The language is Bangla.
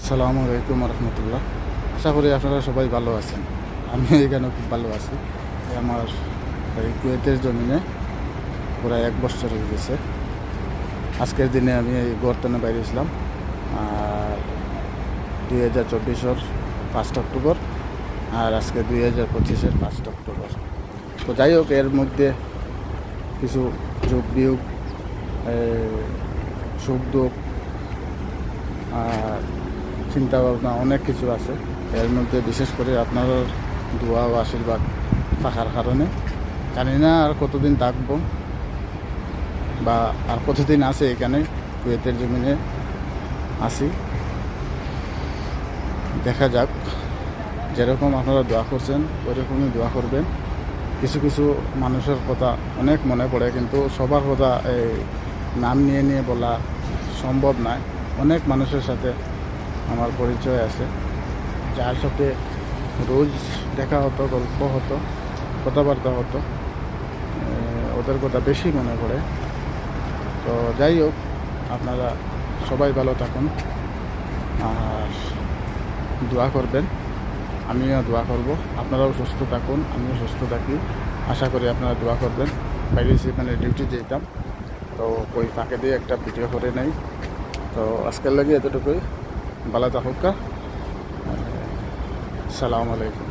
আসসালামু আলাইকুম রহমতুল্লাহ। আশা করি আপনারা সবাই ভালো আছেন। আমি এখানে খুব ভালো আছি। আমার এই কুয়েতের জমিনে প্রায় 1 বছর হয়ে গেছে। আজকের দিনে আমি এই গর্তনে বাইরেছিলাম আর 2024-এর 5 অক্টোবর আর আজকে 2025-এর 5 অক্টোবর। তো যাই হোক, এর মধ্যে কিছু যোগ বিয়োগ, সুখ দুঃখ আর চিন্তা ভাবনা অনেক কিছু আছে। এর মধ্যে বিশেষ করে আপনার দোয়া ও আশীর্বাদ থাকার কারণে জানি না আর কতদিন থাকবো বা আর কতদিন আছে এখানে কুয়েতের জমিনে আসি। দেখা যাক, যেরকম আপনারা দোয়া করছেন ওইরকমই দোয়া করবেন। কিছু কিছু মানুষের কথা অনেক মনে পড়ে, কিন্তু সবার কথা এই নাম নিয়ে নিয়ে বলা সম্ভব নয়। অনেক মানুষের সাথে আমার পরিচয় আছে, যার সাথে রোজ দেখা হতো, গল্প হতো, কথাবার্তা হতো। ওদের কথা বেশি মনে পড়ে। তো যাই হোক, আপনারা সবাই ভালো থাকুন আর দোয়া করবেন। আমিও দোয়া করব, আপনারাও সুস্থ থাকুন, আমিও সুস্থ থাকি। আশা করি আপনারা দোয়া করবেন। বাইরে সেখানে ডিউটি যেতাম, তো ওই ফাঁকে দিয়ে একটা ভিডিও করে নেই। তো আজকের লাগে এতটুকুই। ভালো থাকুক। আসসালামু আলাইকুম।